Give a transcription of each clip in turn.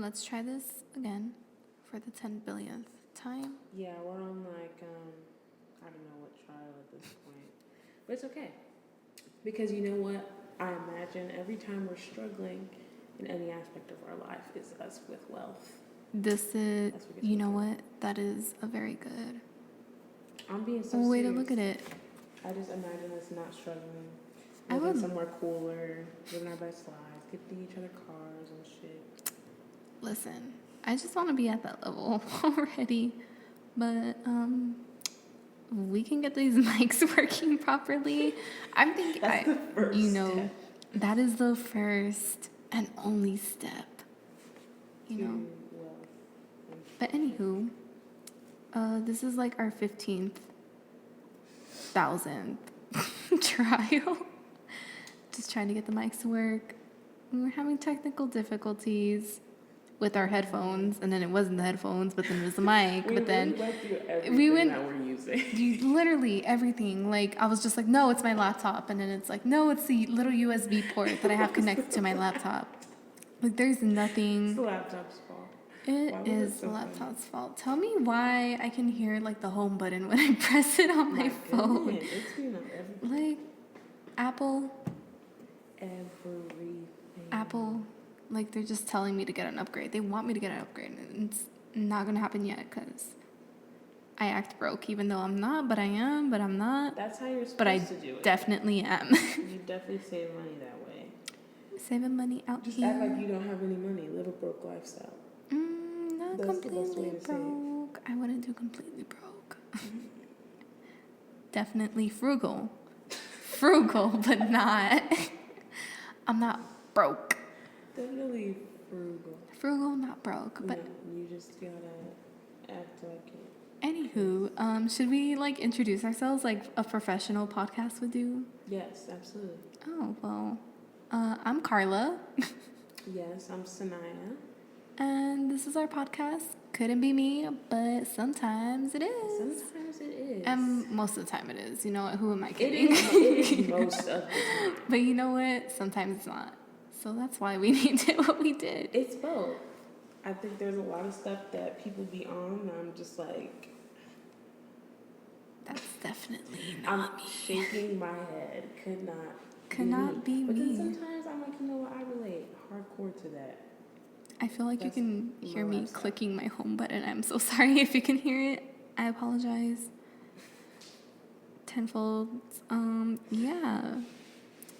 let's try this again for the 10 billionth time. Yeah, we're on like, I don't know what trial at this point. But it's okay. Because you know what? I imagine every time we're struggling in any aspect of our life is us with wealth. This is, you know what? That is a very good I'm being so way serious. to look at it. I just imagine us not struggling. I Living would. somewhere cooler, living our best lives, gifting each other cars and shit. Listen, I just want to be at that level already. But we can get these mics working properly. I'm thinking, That's the first step. that is the first and only step. You know. But anywho, this is like our 15,000th trial. Just trying to get the mics to work. We were having technical difficulties with our headphones, and then it wasn't the headphones, but then it was the mic. We but then really went through everything that we're using. Literally everything. Like, I was just like, no, it's my laptop, and then it's like, no, it's the little USB port that I have connected to my laptop. Like, there's nothing. It's the laptop's fault. It is the laptop's fault. Tell me why I can hear like the home button when I press it on my phone. It's been on everything. Like Apple, Everything. like they're just telling me to get an upgrade. They want me to get an upgrade, and it's not gonna happen yet because I act broke, even though I'm not. But I am. But I'm not. That's how you're supposed but I to do it. Definitely am. You definitely save money that way. Saving money out Just here. act like you don't have any money. Live a broke lifestyle. Not That's the best way completely to save. broke. I wouldn't do completely broke. Definitely frugal. Frugal, but not. I'm not broke. Definitely frugal. Frugal, not broke. But you just gotta act like it. Anywho, should we like introduce ourselves like a professional podcast would do? Yes, absolutely. Oh well, I'm Carla. Yes, I'm Syniya. And this is our podcast. Couldn't be me, but sometimes it is. Sometimes it is. And most of the time it is. You know what? Who am I kidding? It is most of the time. But you know what? Sometimes it's not. So that's why we named it what we did. It's both. I think there's a lot of stuff that people be on and I'm just like... That's definitely I'm not me. shaking my head. Could not be but me. But then sometimes I'm like, you know what? I relate hardcore to that. I feel like That's you can hear me lifestyle. clicking my home button. I'm so sorry if you can hear it. I apologize. Tenfold. Yeah.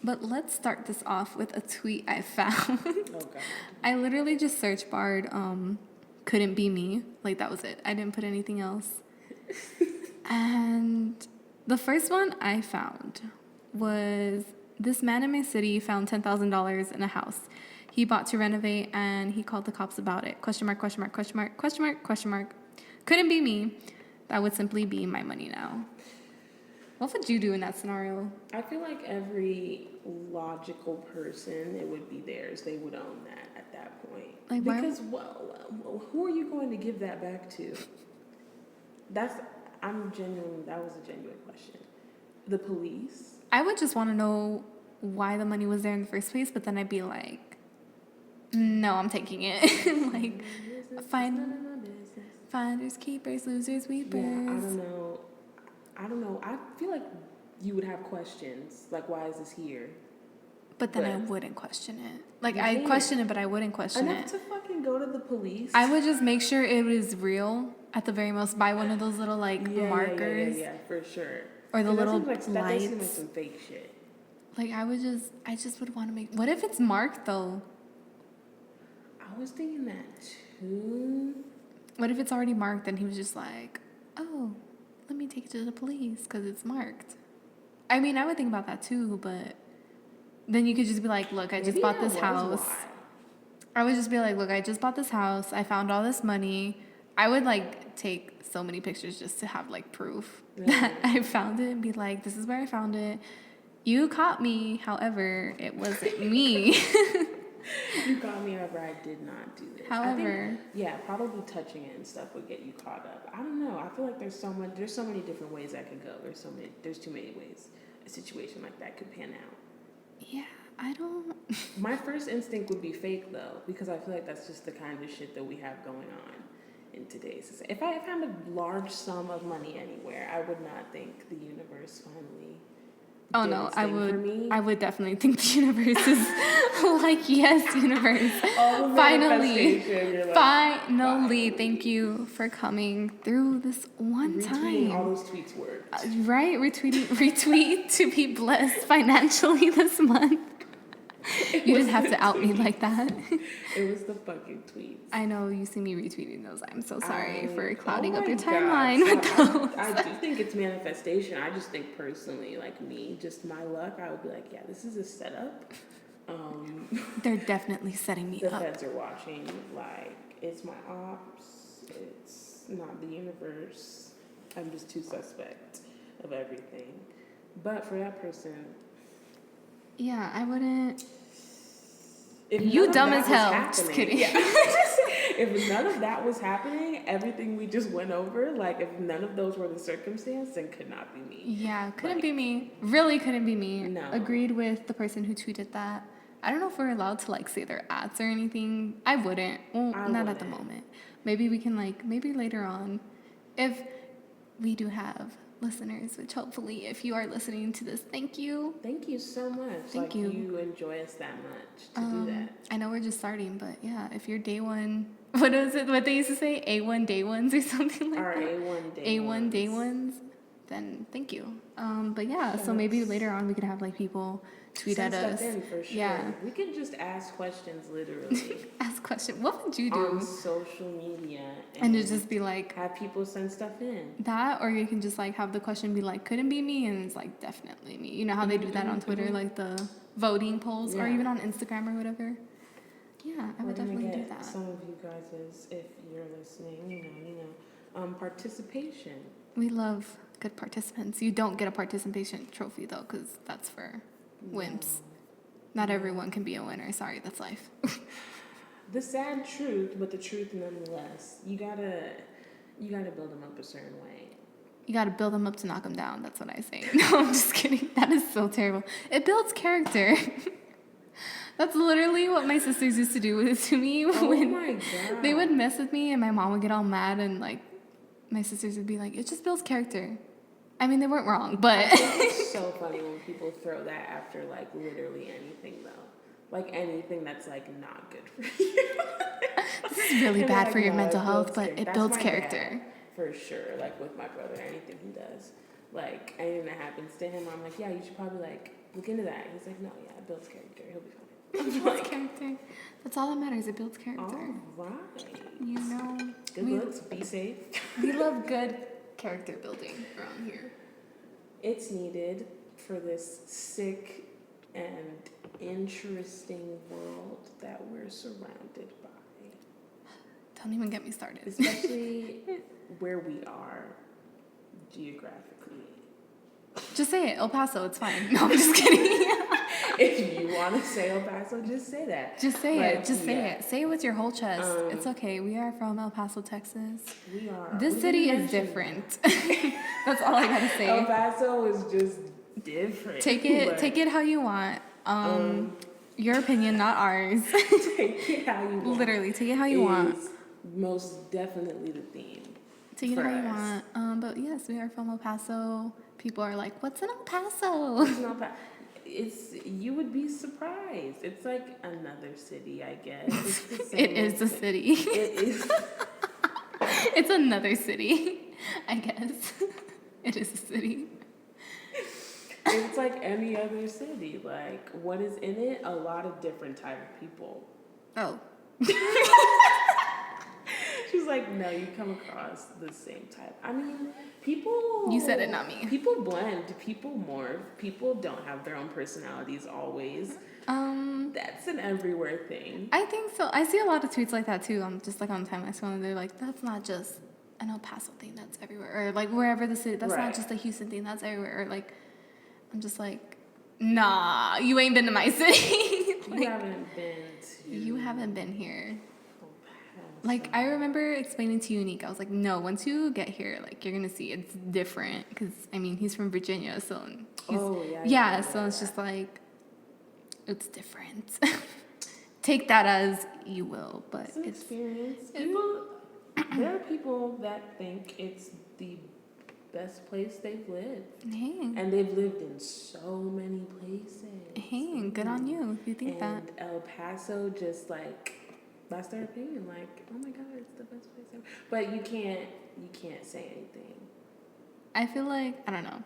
But let's start this off with a tweet I found. Oh, God. I literally just search barred couldn't be me. Like, that was it. I didn't put anything else. And the first one I found was, this man in my city found $10,000 in a house he bought to renovate, and he called the cops about it. Question mark, question mark, question mark, question mark, question mark. Couldn't be me. That would simply be my money now. What would you do in that scenario? I feel like every logical person, it would be theirs. They would own that at that point. Like, because who are you going to give that back to? That was a genuine question. The police? I would just want to know why the money was there in the first place, but then I'd be like, no, I'm taking it. Like, finders, keepers, losers, weepers. Yeah, I don't know. I feel like you would have questions, like, why is this here? But then I wouldn't question it. Like, I'd question it, but I wouldn't question it. Enough to fucking go to the police? I would just make sure it was real, at the very most, buy one of those little, like, markers. Yeah, for sure. Or the little lights. That does seem like some fake shit. Like, I just would want to make... What if it's marked, though? I was thinking that, too. What if it's already marked and he was just like, oh, let me take it to the police because it's marked? I mean, I would think about that, too, but... Then you could just be like, look, I just bought this house. I would just be like, look, I just bought this house. I found all this money. I would, like, take so many pictures just to have, like, proof that I found it and be like, this is where I found it. You caught me. However, it wasn't me. You caught me, however, I did not do this. However. Probably touching it and stuff would get you caught up. I don't know. I feel like there's so many different ways that could go. There's too many ways a situation like that could pan out. Yeah, I don't. My first instinct would be fake though, because I feel like that's just the kind of shit that we have going on in today's society. If I found a large sum of money anywhere, I would not think the universe finally. Oh did no, its I thing for would. me. I would definitely think the universe is like, yes, universe. All the Finally, manifestation, you're like, finally, thank you for coming through this one retweeting all time. those tweets worked. Right, retweet to be blessed financially this month. You didn't have to out me like that. It was the fucking tweets. I know you see me retweeting those. I'm so sorry for Oh clouding up my your God. timeline So with those. I do think it's manifestation. I just think personally, like me, just my luck, I would be like, yeah, this is a setup. They're definitely setting me The up. feds are watching. Like, it's my ops. It's not the universe. I'm just too suspect of everything. But for that person, Yeah, I wouldn't. if You none of dumb that as hell. was Just happening- kidding. Yeah. If none of that was happening, everything we just went over, like if none of those were the circumstance, then could not be me. Yeah, couldn't Like- be me. Really couldn't be me. No. Agreed with the person who tweeted that. I don't know if we're allowed to like say their ads or anything. I wouldn't. Well, I not at the wouldn't. moment. Maybe we can maybe later on, if we do have listeners, which hopefully if you are listening to this, thank you. Thank you so much. Thank like you. You enjoy us that much to do that. I know we're just starting, but yeah, if you're day one, what is it? What they used to say, A1 day ones or something like Our that. A1 day A1 day ones. ones. Then thank you. But yeah, so Yes. maybe later on we could have like people tweet Send at stuff us. in for sure. Yeah. We can just ask questions literally Ask question. What would you on do? social media And to just be like have people send stuff in. that, or you can just like have the question be like, couldn't be me, and it's like definitely me. You know how they do that on Twitter, like the voting polls, or Yeah. even on Instagram or whatever. Yeah, I would We're gonna definitely do get that. some of you guys, if you're listening, participation. We love good participants. You don't get a participation trophy though, because that's for wimps. Not everyone can be a winner. Sorry, that's life. The sad truth, but the truth nonetheless. You gotta build them up a certain way. You got to build them up to knock them down. That's what I say. No, I'm just kidding. That is so terrible. It builds character. That's literally what my sisters used to do to me Oh when my God. they would mess with me, and my mom would get all mad, and like my sisters would be like, "It just builds character." I mean, they weren't wrong, but It's so funny when people throw that after like literally anything though. Like anything that's like not good for you. this is really And bad like, for your no, mental it health. builds But character. it That's builds my character. dad, for sure. Like with my brother, anything he does. Like anything that happens to him, I'm like, yeah, you should probably like look into that. He's like, no, yeah, it builds character. He'll be fine. It builds character. That's all that matters. It builds character. All right. You know, Good looks. Be safe. we love good character building around here. It's needed for this sick and interesting world that we're surrounded by. Don't even get me started. Especially where we are geographically. Just say it, El Paso. It's fine. No, I'm just kidding. If you want to say El Paso, just say that. Just say Like, it. Just say yeah. it. Say it with your whole chest. It's okay. We are from El Paso, Texas. We are. This we city didn't is mention different. That's all I gotta that. say. El Paso is just different. Take it. But Take it how you want. Your opinion, not ours. take it how you want. Literally, take it how you want. Is most definitely the theme. Take it for how you us. want. But yes, we are from El Paso. People are like, "What's in El Paso?" It's not that. You would be surprised. It's like another city, I guess. It's the same It is a old city. It is. It's another city, I guess. It is a city. It's like any other city. Like, what is in it? A lot of different type of people. Oh. She's like, no, you come across the same type. I mean, people. You said it, not me. People blend. People morph. People don't have their own personalities always. That's an everywhere thing. I think so. I see a lot of tweets like that too. Just like on the timeline scroll, and they're like, "That's not just an El Paso thing. That's everywhere." Or like wherever the city. That's Right. not just a Houston thing. That's everywhere. Or like, I'm just like, nah, you ain't been to my city. Like, You haven't been to. you haven't been here. El Paso. Like I remember explaining to Unique, I was like, no, once you get here, like you're gonna see it's different. Because I mean, he's from Virginia, so he's, Oh, yeah, yeah. yeah, So yeah, it's just like it's different. Take that as you will, but It's an experience. People, there are people that think it's the best place they've lived. Hey. And they've lived in so many places. Hey, good on you if you think that. And El Paso just like, that's their opinion. Like, oh my God, it's the best place ever. But you can't say anything. I feel like, I don't know.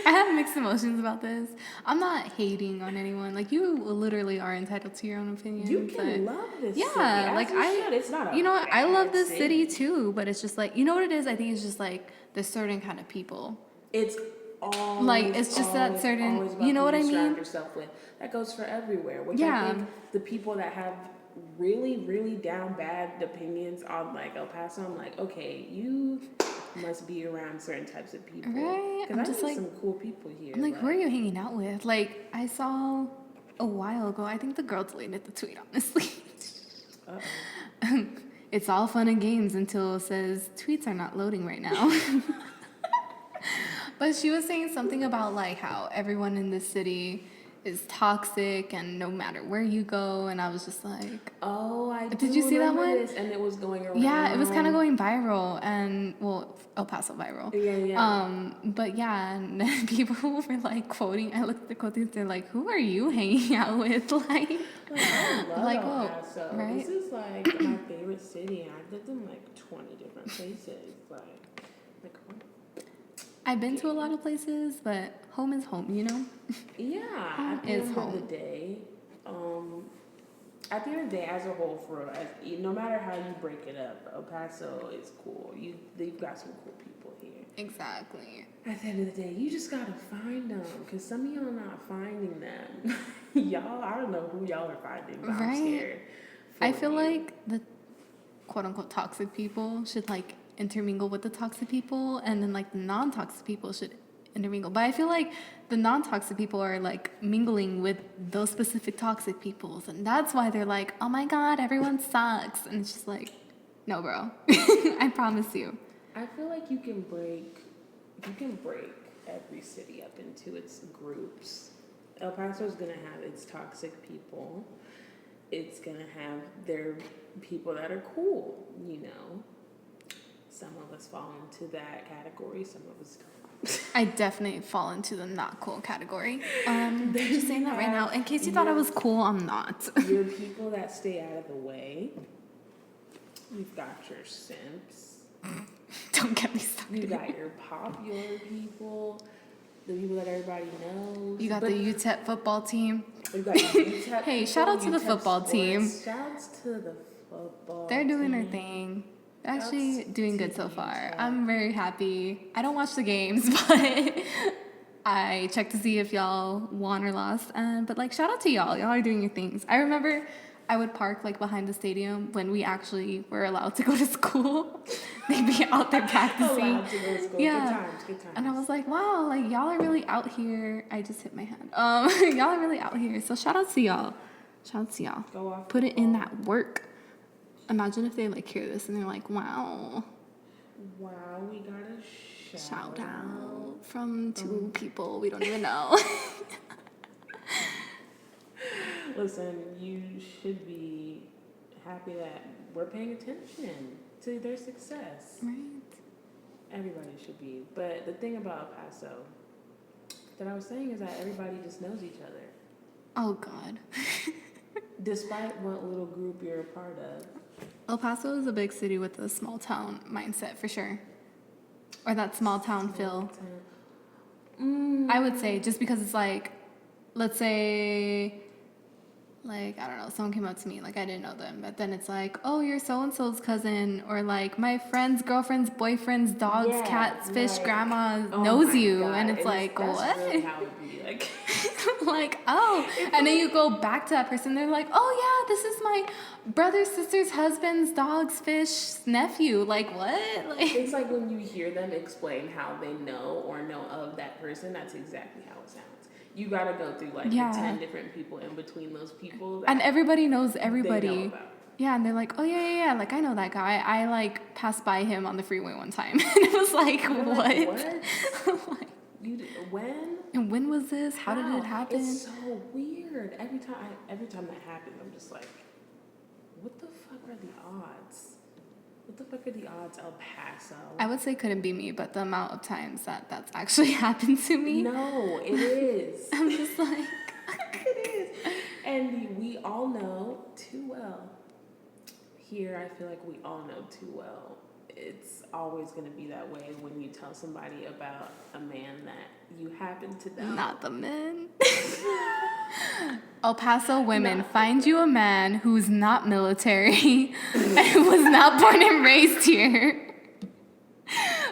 I have mixed emotions about this. I'm not hating on anyone. Like, you literally are entitled to your own opinion. You can love this city. Yeah, like It's not a you know what? I love this bad city too, but it's just like, you know what it is? I think it's just like the certain kind of people. It's always, like, it's just that certain, you know what I mean? Yourself with. That goes for everywhere. Which Yeah. I think the people that have really, really down bad opinions on like El Paso, I'm like, okay, you must be around certain types of people. Right? I'm I just know like, some cool people here. I'm like, who are you hanging out with? Like, I saw a while ago, I think the girl deleted the tweet, honestly. Uh-oh. It's all fun and games until it says tweets are not loading right now. But she was saying something about like how everyone in this city is toxic and no matter where you go, and I was just like, oh, I did you see that one? This, and it was going around. Yeah, it was kind of going viral, and well, El Paso viral. Yeah. But yeah, and then people were like quoting. I looked at the quotes and they're like, "Who are you hanging out with?" Like I love like, El whoa, Paso. right? This is like my favorite city, and I've lived in like 20 different places. Like oh. I've been to a lot of places, but home is home, you know? Yeah, Home at the is end home. of the day, as a whole, no matter how you break it up, El Paso is cool. They've got some cool people here. Exactly. At the end of the day, you just gotta find them, because some of y'all not finding them. Y'all, I don't know who y'all are finding, but I'm scared. I feel like the quote-unquote toxic people should like intermingle with the toxic people, and then like the non-toxic people should intermingle. But I feel like the non-toxic people are like mingling with those specific toxic peoples, and that's why they're like, oh my God, everyone sucks. And it's just like, no, bro. I promise you. I feel like you can break every city up into its groups. El Paso is gonna have its toxic people. It's gonna have their people that are cool, you know. Some of us fall into that category, some of us don't. I definitely fall into the not cool category. Just saying that right now. In case you thought I was cool, I'm not. Your people that stay out of the way. You've got your simps. Don't get me started. You got your popular people. The people that everybody knows. You got the UTEP football team. You got UTEP hey, shout out to the football team. Shouts to the football They're doing team. their thing. They're actually Shouts doing to good so far. UTEP. I'm very happy. I don't watch the games, but I check to see if y'all won or lost. But like, shout out to y'all. Y'all are doing your things. I remember I would park like behind the stadium when we actually were allowed to go to school. They'd be out there practicing. Allowed to go to school. Yeah. Good times. And I was like, wow, like y'all are really out here. I just hit my hand. Y'all are really out here. So shout out to y'all. Shout out to y'all. Go off Put the it in ball. that work. Imagine if they like hear this and they're like, wow. Wow, we got a Shout out from two people we don't even know. Listen, you should be happy that we're paying attention to their success. Right. Everybody should be. But the thing about El Paso that I was saying is that everybody just knows each other. Oh, God. Despite what little group you're a part of. El Paso is a big city with a small town mindset, for sure. Or that small town feel. I would say, just because it's like, let's say, like, I don't know, someone came up to me, like, I didn't know them, but then it's like, oh, you're so-and-so's cousin, or like, my friend's girlfriend's boyfriend's dog's cat's fish like, grandma oh knows my you, God. and it's like, that's what? Really how it would be. Like, like, oh, and then you go back to that person, they're like, oh yeah, this is my brother, sister's husband's dog's fish nephew. Like, what? Like, it's like when you hear them explain how they know or know of that person, that's exactly how it sounds. You gotta go through like 10 different people in between those people. And everybody knows they everybody. know about. Yeah, and they're like, oh yeah, like I know that guy. I like passed by him on the freeway one time. And it was like, what? Like, what? When? And when was this? How did it happen? It's so weird. Every time that happens, I'm just like, what the fuck are the odds? What the fuck are the odds, El Paso? I would say couldn't be me, but the amount of times that's actually happened to me. No, it is. I'm just like, it is. And we all know too well. Here, I feel like we all know too well. It's always going to be that way when you tell somebody about a man that you happen to know. not the men. El Paso women, find you a man who's not military and was not born and raised here.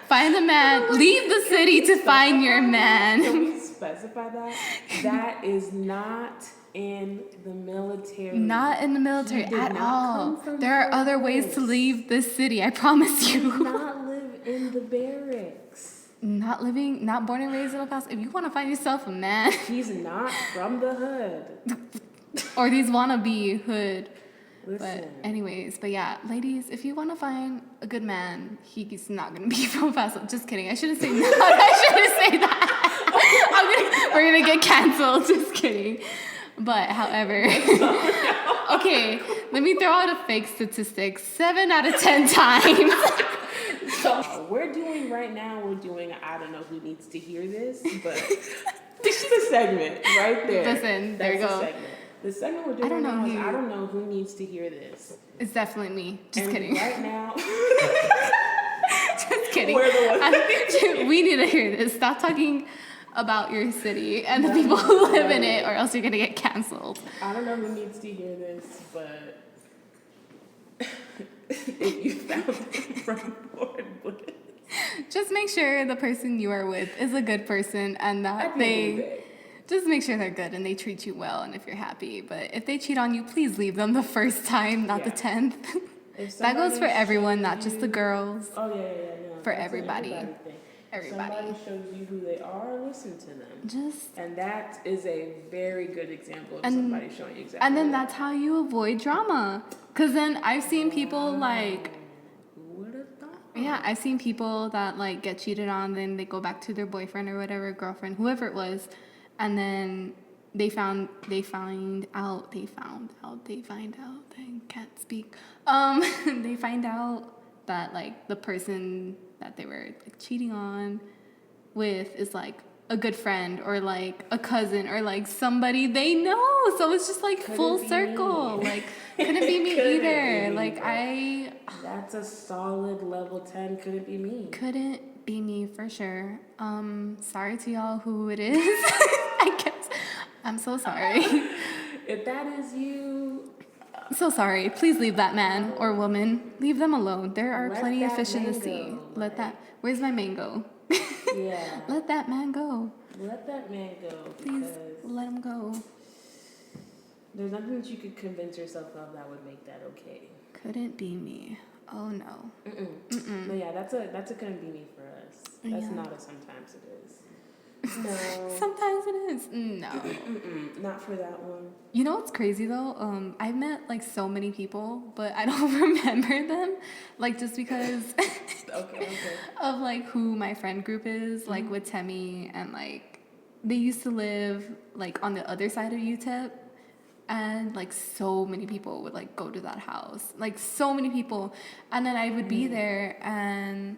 Find a man, leave the city to find your man. Can we specify that? That is not in the military. Not in the military at all. There are other ways to leave this city, I promise He you. did not live in the barracks. Not born and raised in El Paso. If you want to find yourself a man. He's not from the hood. Or these wannabe hood. Listen. But anyways, yeah, ladies, if you want to find a good man, he's not going to be from El Paso. Just kidding. I shouldn't say that. I shouldn't say that. We're going to get canceled. Just kidding. But however, okay, let me throw out a fake statistic. 7 out of 10 times. So we're doing, I don't know who needs to hear this, but this is a segment right there. Listen, there you go. The segment we're doing now is I don't know who needs to hear this. It's definitely me. Just and kidding. Right now. Just kidding. We're the ones. We need to hear this. Stop talking about your city and the people who live in it, or else you're going to get canceled. I don't know who needs to hear this, but if you found it from Board, just make sure the person you are with is a good person and that just make sure they're good and they treat you well and if you're happy. But if they cheat on you, please leave them the first time, not the 10th. That goes for everyone, not just the girls. Oh, yeah. No, for everybody. Everybody. Somebody shows you who they are, listen to them. And that is a very good example of somebody showing you exactly. And then that's how you avoid drama. Because then I've seen people like... Who would have thought? Yeah, I've seen people that like get cheated on, then they go back to their boyfriend or whatever, girlfriend, whoever it was, and then they find out, I can't speak. They find out that like the person that they were like cheating on with is like a good friend or like a cousin or like somebody they know. So it's just like full circle. Like couldn't be me either. Like that's a solid level 10. Couldn't be me. Couldn't be me for sure. Sorry to y'all who it is. I guess I'm so sorry. If that is you, so sorry. Please leave that man or woman. Leave them alone. There are plenty of fish in the sea. Where's my mango? Yeah. Let that man go. Let that man go. Please let him go. There's nothing that you could convince yourself of that would make that okay. Couldn't be me. Oh no. No, yeah, that's a couldn't be me for us. That's not a sometimes it is. No. Sometimes it is. No. Not for that one. You know what's crazy though? I've met like so many people, but I don't remember them. Like just because okay. of like who my friend group is, like with Temi, and like they used to live like on the other side of UTEP, and like so many people would like go to that house. Like so many people. And then I would be there and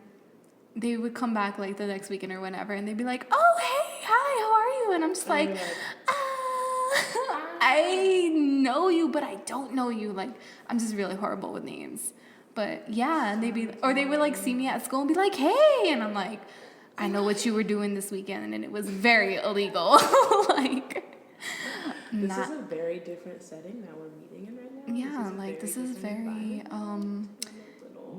they would come back like the next weekend or whenever, and they'd be like, "Oh, hey, hi, how are you?" And I'm just like, I know you, but I don't know you. Like, I'm just really horrible with names. But yeah, and they would like see me at school and be like, "Hey," and I'm like, "I know what you were doing this weekend," and it was very illegal. Like, this is a very different setting that we're meeting in right now. Yeah, like this is very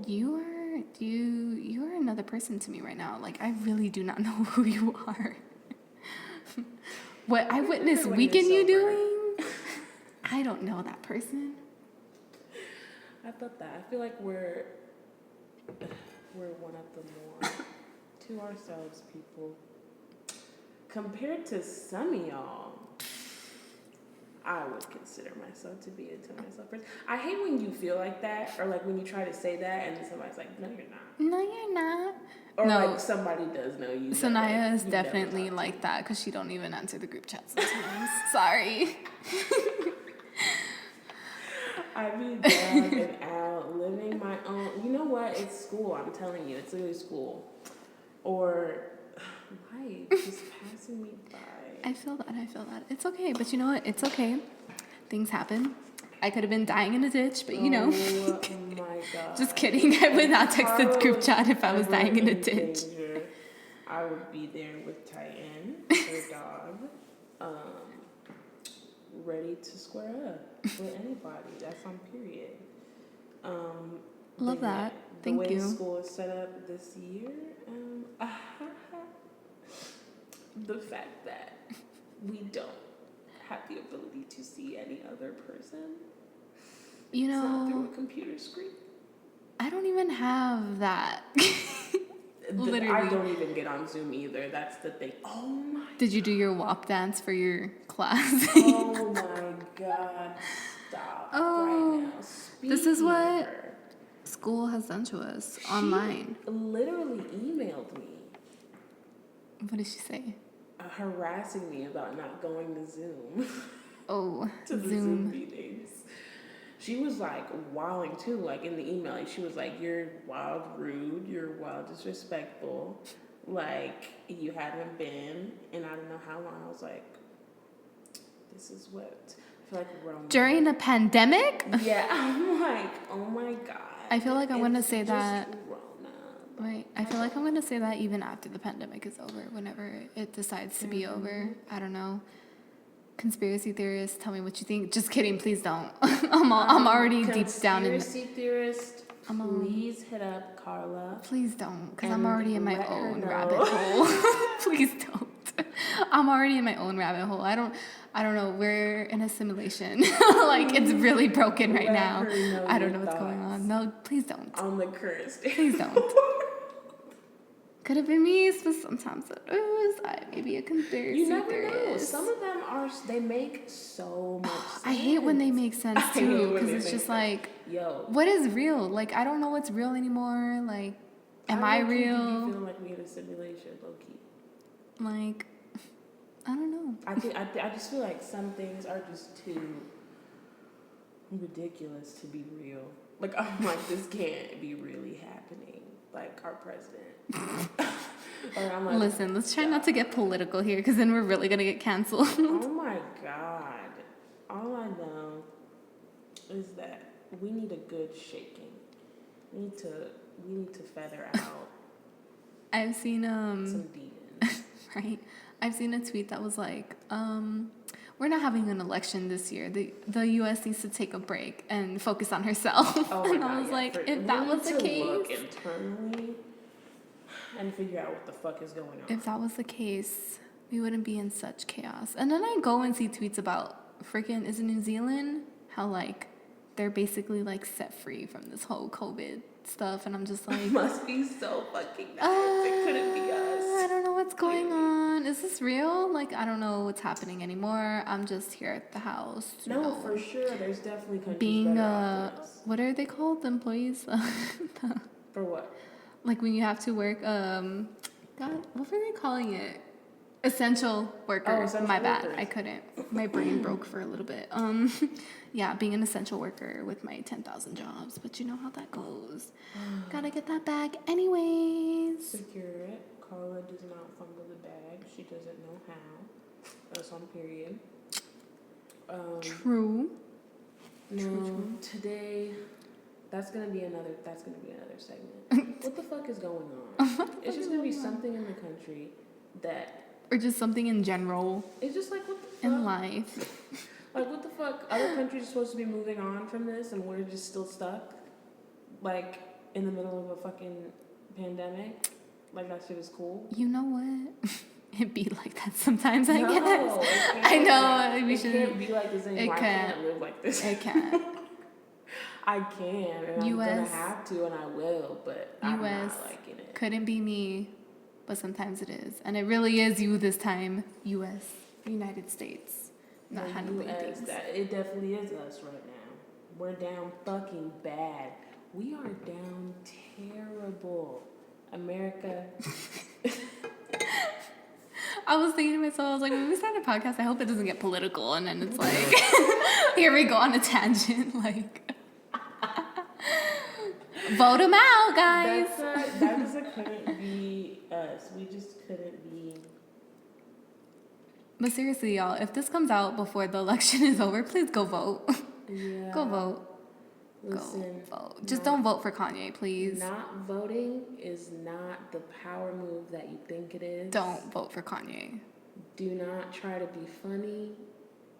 you are another person to me right now. Like I really do not know who you are. What I witnessed weekend you doing? I don't know that person. I thought that. I feel like we're one of the more to ourselves people. Compared to some of y'all, I would consider myself to be a to myself person. I hate when you feel like that, or like when you try to say that and then somebody's like, "No, you're not." No, you're not. Or No. like somebody does know you. Syniya is you never definitely talk to. like that because she don't even answer the group chat sometimes. Sorry. I be down and out, living my own. You know what? It's school. I'm telling you, it's literally school. Or life just passing me by. I feel that. It's okay. But you know what? It's okay. Things happen. I could have been dying in a ditch, but you know. Oh my god. Just kidding. I would not text the Carla group chat if I was ever dying in a in ditch. danger, I would be there with Titan, her dog, ready to square up with anybody. That's on period. Love but yeah, that. Thank the way you. school is set up this year, the fact that we don't have the ability to see any other person. You It's not through know, a computer screen. I don't even have that. Literally. I don't even get on Zoom either. That's the thing. Oh my. Did you do your WAP dance for your class? Oh my god. Stop Oh, right now. this is Speaking what of her, school has done to us she online. literally emailed me What did she say? harassing me about not going to Zoom. Oh, to the Zoom. Zoom meetings. She was like wilding too, like in the email. Like, she was like, "You're wild rude, you're wild disrespectful, like you haven't been and I don't know how long." I was like, this is what I feel like we're on During a pandemic? Yeah, I'm like, oh my god. I feel like I want to It's say just that. Rona. Wait, I feel like I'm going to say that even after the pandemic is over, whenever it decides to be over. I don't know. Conspiracy theorists, tell me what you think. Just kidding, please don't. I'm already deep down in. Conspiracy theorist, please hit up Carla. Please don't, because And I'm already in my let her own know. rabbit hole. Please don't. I'm already in my own rabbit hole. I don't know. We're in a simulation. Like, it's really broken right Let now. her know I don't your know what's going thoughts on. No, please don't. on the current state. Please don't. Could have been me, but sometimes it is. I may be a conspiracy You never theorist. know. Some of them they make so much sense. I hate when they make sense I hate too, when because they it's make just sense. like, Yo. what is real? Like, I don't know what's real anymore. Like, am I low-key do be real? feeling like we in a simulation, low key. Like, I don't know. I just feel like some things are just too ridiculous to be real. Like, I'm like, this can't be really happening. Like, our president. Or I'm like, Listen, let's try not to get political here, because then we're really gonna get canceled. oh my god. All I know is that we need a good shaking. We need to feather out I've seen some demons. right. I've seen a tweet that was like, we're not having an election this year. The U.S. needs to take a break and focus on herself. Oh my And god, I was yeah. like, We if that was need the to look case, internally and figure out what the fuck is going on. if that was the case, we wouldn't be in such chaos. And then I go and see tweets about freaking, is it New Zealand? How like they're basically like set free from this whole COVID stuff, and I'm just like, Must be so fucking nice. It couldn't be us. I don't know what's going on. Is this real? Like, I don't know what's happening anymore. I'm just here at the house. you No, know, for sure. There's definitely countries being better off than us. what are they called? The employees? For what? Like when you have to work. God, what were they calling it? Essential workers. essential My bad. workers. I couldn't. My brain broke for a little bit. Yeah, being an essential worker with my 10,000 jobs, but you know how that goes. Gotta get that bag anyways. Secure it. Carla does not fumble the bag. She doesn't know how. That's on period. True. No, today that's gonna be another segment. What the fuck is going on? It's just gonna be something in the country that Or just something in general it's just like what the fuck? in life. Like what the fuck? Other countries are supposed to be moving on from this and we're just still stuck? Like in the middle of a fucking pandemic? Like that shit is cool? You know what? It be like that sometimes, I No, guess. it I can't. know. We It should. can't be like this anymore. It I can't. can't live like this. It can't. I can, and I'm gonna US have to, and I will, but I'm US not liking it. couldn't be me, but sometimes it is. And it really is you this time. US, United States. Not The handling US, things. it definitely is us right now. We're down fucking bad. We are down terrible America. I was thinking to myself, I was like, when we start a podcast, I hope it doesn't get political, and then it's like, here we go on a tangent, like, vote them out, guys. That just couldn't be us. We just couldn't be. But seriously, y'all, if this comes out before the election is over, please go vote. Yeah. Go vote. Listen, go vote. Just don't vote for Kanye, please. Not voting is not the power move that you think it is. Don't vote for Kanye. Do not try to be funny.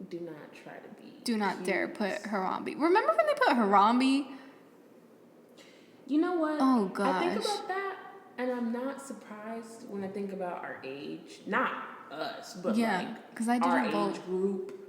Do not try to be. Do not cute. dare put Harambe. Remember when they put Harambe? You know what? Oh, gosh. I think about that, and I'm not surprised when I think about our age. Not us, but because I our didn't vote. age group.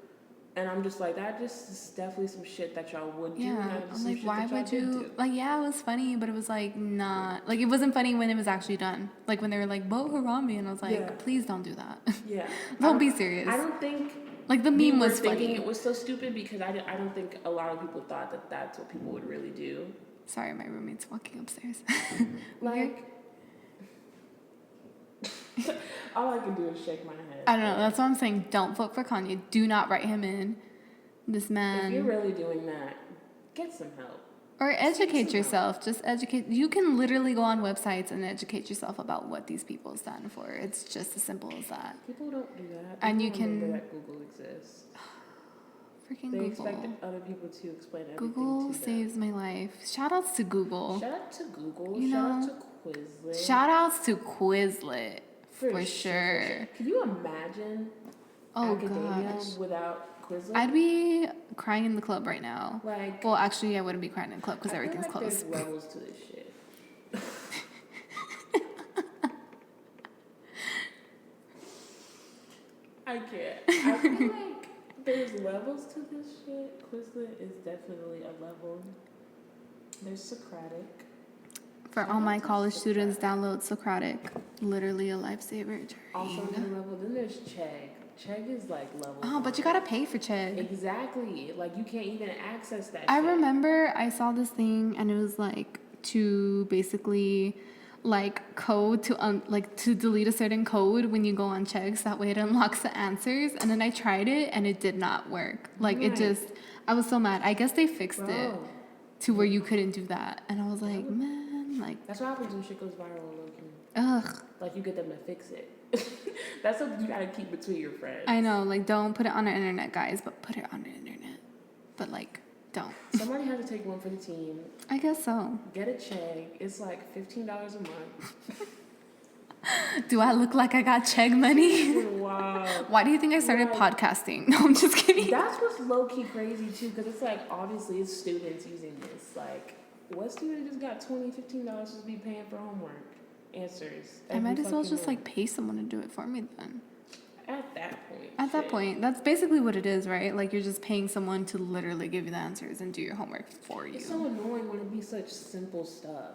And I'm just like, that just is definitely some shit that y'all would do. Yeah, I'm like, why would you? Do. Like, yeah, it was funny, but it was like not like it wasn't funny when it was actually done. Like when they were like, vote Harambe, and I was like, please don't do that. Yeah, don't be serious. I don't think like the meme was thinking funny. It was so stupid because I don't think a lot of people thought that that's what people would really do. Sorry, my roommate's walking upstairs. Like. All I can do is shake my head. I don't know. That's what I'm saying. Don't vote for Kanye. Do not write him in. This man. If you're really doing that, get some help. Or educate yourself. Just educate. You can literally go on websites and educate yourself about what these people stand for. It's just as simple as that. People don't do that. And you can remember can. That Google exists. Freaking they Google. expected other people to explain everything Google to them. saves my life. Shout outs to Google. Shout out to Google. You Shout know, out to Quizlet. Shout outs to Quizlet. For sure. Can you imagine academia gosh. without Quizlet? I'd be crying in the club right now. Like, well, actually, I wouldn't be crying in the club because everything's closed. There's levels to this shit. I can't. I feel like there's levels to this shit. Quizlet is definitely a level. There's Socratic. For all my college students, download Socratic. Literally a lifesaver. Also another level. Then there's Chegg. Chegg is like level. Oh, but you gotta pay for Chegg. Exactly. Like you can't even access that. I remember I saw this thing and it was like to basically like code to to delete a certain code when you go on Chegg, so that way it unlocks the answers. And then I tried it and it did not work. Like it just, I was so mad. I guess they fixed it to where you couldn't do that. And I was like, man, like. That's what happens when shit goes viral. Ugh. Like you get them to fix it. That's something you gotta keep between your friends. I know, like don't put it on the internet, guys, but put it on the internet. But like, don't. Somebody has to take one for the team. I guess so. Get a Chegg. It's like $15 a month. Do I look like I got Chegg money? Wow. Why do you think I started podcasting? No, I'm just kidding. That's what's low-key crazy too, because it's like obviously it's students using this. Like, what student just got $15 to be paying for homework answers? I might as well just like pay someone to do it for me then. At that point. At that point, that's basically what it is, right? Like you're just paying someone to literally give you the answers and do your homework for you. It's so annoying when it be such simple stuff,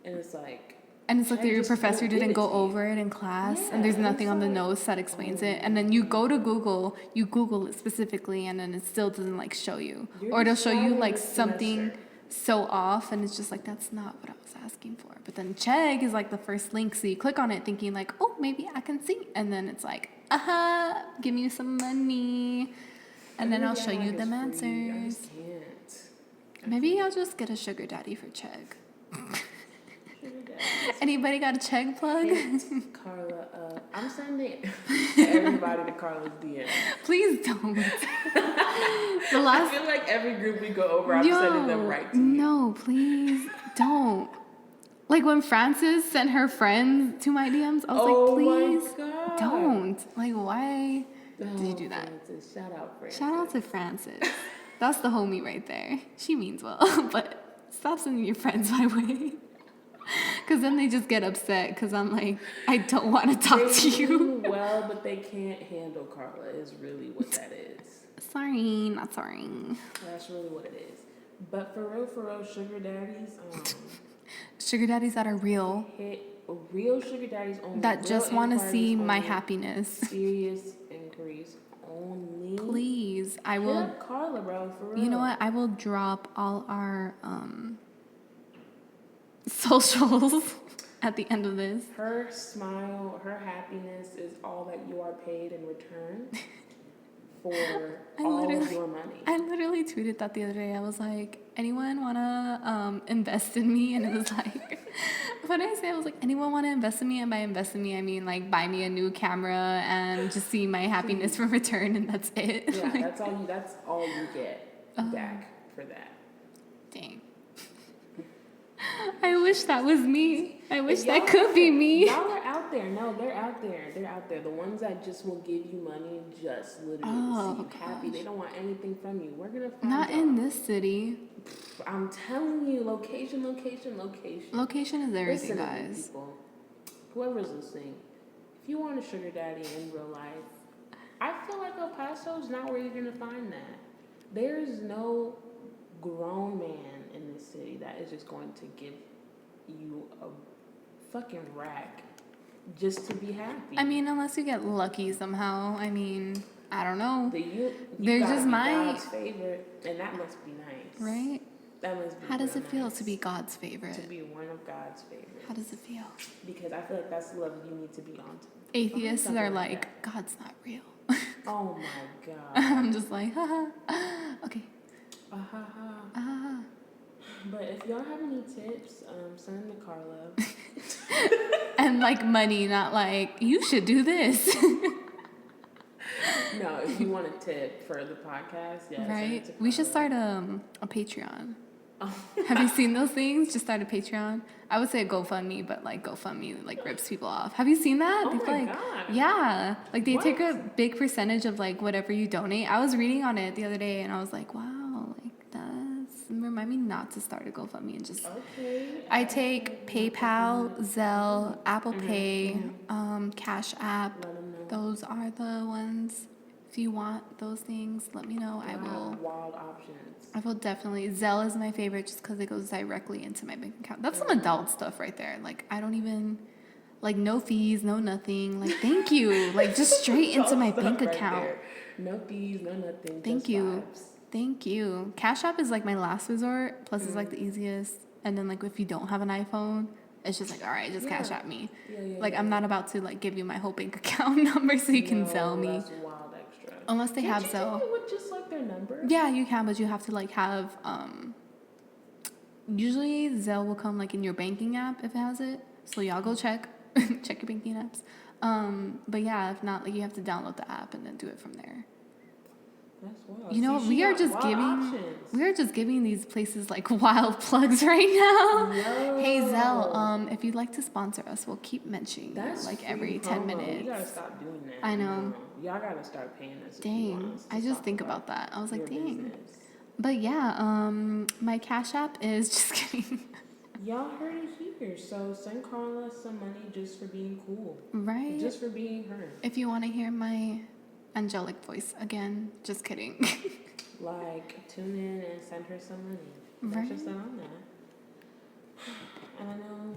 and it's like. And it's like your professor didn't go over it in class, and there's nothing on the notes that explains it. And then you go to Google, you Google it specifically, and then it still doesn't like show you, or it'll show you like something so off, and it's just like that's not what I was asking for. But then Chegg is like the first link, so you click on it thinking like, oh, maybe I can see, and then it's like, give me some money, and then I'll show you them answers. Maybe I'll just get a sugar daddy for Chegg. Anybody got a Chegg plug? Carla, I'm sending everybody to Carla's DM. Please don't. I feel like every group we go over, I'm sending them right to you. No, please don't. Like when Frances sent her friends to my DMs, I was like, please don't. Like, why did you do that? Francis. Shout out, Frances. Shout out to Frances. That's the homie right there. She means well, but stop sending your friends my way. Because then they just get upset because I'm like, I don't want to talk to you. Well, but they can't handle Carla is really what that is. Sorry, not sorry. That's really what it is. But for real, sugar daddies. Sugar daddies that are real. Real sugar daddies only. That just want to see my happiness. Serious inquiries only. Please, I will. Hit up Carla, bro, for real. You know what? I will drop all our socials at the end of this. Her smile, her happiness is all that you are paid in return for all of your money. I literally tweeted that the other day. I was like, anyone want to invest in me? And it was like, what did I say? I was like, anyone want to invest in me? And by invest in me, I mean like buy me a new camera and just see my happiness from return, and that's it. Yeah, that's all you get back for that. Dang. I wish that was me. I wish that could be me. Y'all are out there. No, they're out there. They're out there. The ones that just will give you money just literally to see you happy. They don't want anything from you. We're going to find Not out. in this city. I'm telling you, location. Location is everything, Listen to me, guys. people. Whoever's listening, if you want a sugar daddy in real life, I feel like El Paso is not where you're going to find that. There's no grown man in this city that is just going to give you a fucking rack just to be happy. I mean, unless you get lucky somehow. I mean, I don't know. You They're gotta just be my God's favorite, and that must be nice, right? That must be. How does it feel nice to be God's favorite? To be one of God's favorites. How does it feel? Because I feel like that's the level you need to be on. Atheists are like, God's not real. Oh my God. I'm just like, haha. Okay. But if y'all have any tips, send them to Carla. And like money, not like, you should do this. No, if you want a tip for the podcast, yeah. Right? We should start a Patreon. Oh. Have you seen those things? Just start a Patreon. I would say GoFundMe, but like GoFundMe like rips people off. Have you seen that? Oh my like, God. Yeah, like they What? take a big percentage of like whatever you donate. I was reading on it the other day, and I was like, wow, like that's remind me not to start a GoFundMe and just. Okay. I take PayPal, Zelle, Apple Pay, Cash App. Let 'em know. Those are the ones. If you want those things, let me know. I will. Wild options. I will definitely. Zelle is my favorite just because it goes directly into my bank account. That's some adult stuff right there. Like, I don't even, like, no fees, no nothing. Like, thank you. Like, just straight into my bank account. There. No fees, no nothing. Thank just you. vibes. Thank you. Cash App is like my last resort. Plus, it's like the easiest. And then, like, if you don't have an iPhone, it's just like, all right, just Cash App me. Like, I'm not about to, like, give you my whole bank account number so you can sell me. That's wild extra. Unless they have Can't Zelle. you do it with just like their number? Yeah, you can, but you have to like have usually Zelle will come like in your banking app if it has it. So y'all go check your banking apps. But yeah, if not, like you have to download the app and then do it from there. That's wild. You know, See, we are just giving these places like wild plugs right now. Yo. Hey Zelle, if you'd like to sponsor us, we'll keep mentioning That's like free every 10 promo. minutes. You gotta stop doing that. I know. Y'all gotta start paying us. if you want Dang, us to I just talk think about that. I was like, your dang. business. But yeah, my Cash App is just kidding. Y'all heard it here, so send Carla some money just for being cool. Right. Just for being her. If you want to hear my angelic voice again, just kidding. Like, tune in and send her some money. That's Right. just that on that. And I know,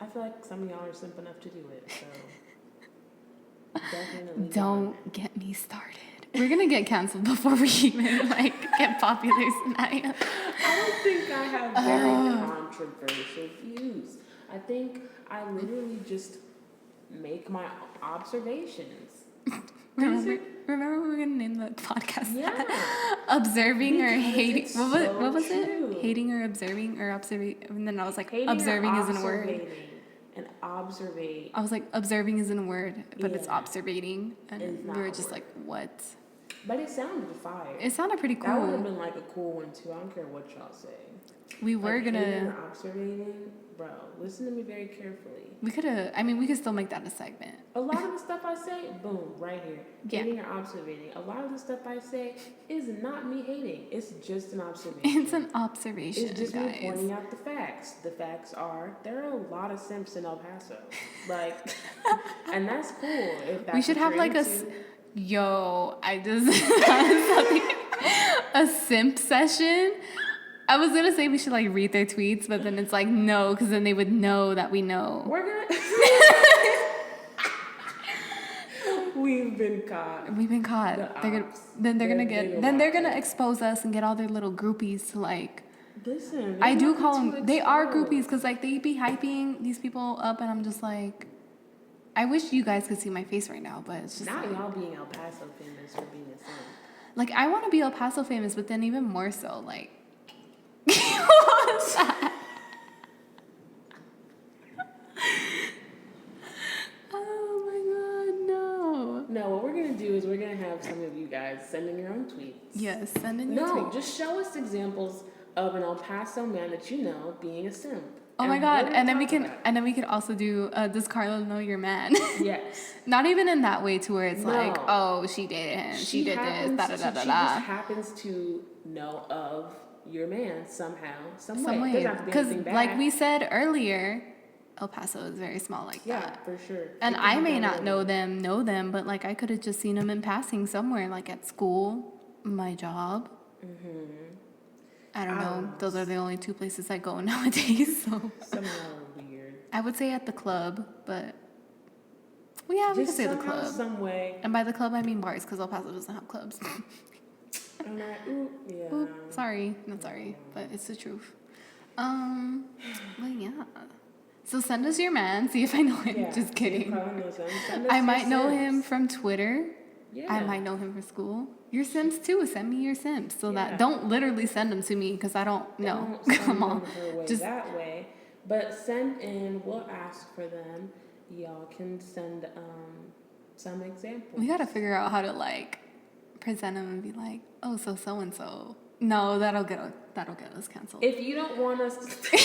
I feel like some of y'all are simp enough to do it, so definitely Don't get me started. We're gonna get canceled before we even like get popular, Syniya. I don't think I have very controversial views. I think I literally just make my observations. Remember we were gonna name the podcast Yeah. that? Observing or Because hating. it's What was so it? true. Hating or observing or observing? And then I was like, Hating observing or isn't a word. observating and observate. I was like, observing isn't a word, but it's Yeah. observating. And It's we not were a just word. like, what? But it sounded fire. It sounded pretty That would have cool. been like a cool one too. I don't care what y'all say. We were Like, hating gonna. or observating, bro. Listen to me very carefully. We could have. I mean, we could still make that a segment. A lot of the stuff I say, boom, right here. Yeah. Hating or observating. A lot of the stuff I say is not me hating. It's just an observation. It's an observation, It's just guys. me pointing out the facts. The facts are there are a lot of simps in El Paso, like, and that's cool. If that's We should what have you're like into. yo, I just thought of something. A simp session. I was gonna say we should like read their tweets, but then it's like no, because then they would know that we know. We're gonna. We've been caught. We've been caught. The They're gonna, ops. then they're gonna They're get. Then they're gonna watching. expose us and get all their little groupies to like Listen, I do nothing call to them, they are expose. groupies because like they be hyping these people up and I'm just like, I wish you guys could see my face right now, but it's just Not like, y'all being El Paso famous for being a simp. like I want to be El Paso famous, but then even more so, like, what was that? Oh my god, no. No, what we're gonna do is we're gonna have some of you guys send in your own tweets. Yes, send in your No, tweet. just show us examples of an El Paso man that you know being a simp. Oh my And god, we're and then gonna we talk can, about it. and then we could also do, does Carla know your man? Yes. Not even in that way to where it's like, No. oh, she dated him, she did this, da da da da She da. just happens to know of your man somehow, some Some way. way, Doesn't have to be because anything bad. like we said earlier, El Paso is very small like yeah, that. for sure. And It could I be may done not anywhere. know them, but like I could have just seen them in passing somewhere, like at school, my job. I don't know. Those are the only two places I go nowadays. So Somehow weird. I would say at the club, but well, yeah, we could Just say the somehow, club. some way. And by the club, I mean bars, because El Paso doesn't have clubs. I'm like, ooh, yeah. Oop, sorry, not sorry, but it's the truth. But yeah. So send us your man, see if I know him. Yeah, Just see if kidding. Carla knows him. Send us I your might know him Sims. from Twitter. Yeah. I might know him from school. Your Sims too. Send me your Sims. So Yeah. that don't literally send them to me because I don't know. Don't send Come them on. her way Just that way. But send in, we'll ask for them. Y'all can send some examples. we gotta figure out how to like present them and be like, oh, so and so. No, that'll get us canceled. If you don't want us to we're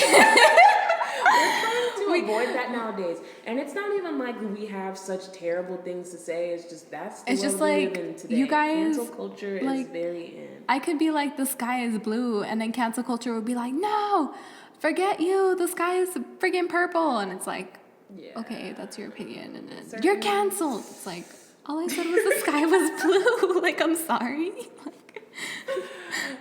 trying to avoid that nowadays. And it's not even like we have such terrible things to say. It's just that's the It's world just we like, live in today. you guys, Cancel culture like, is very in. I could be like, the sky is blue, and then cancel culture would be like, no, forget you, the sky is friggin' purple. And it's like, Yeah. okay, that's your opinion. And then Certain- you're canceled. It's like, all I said was the sky was blue. Like, I'm sorry.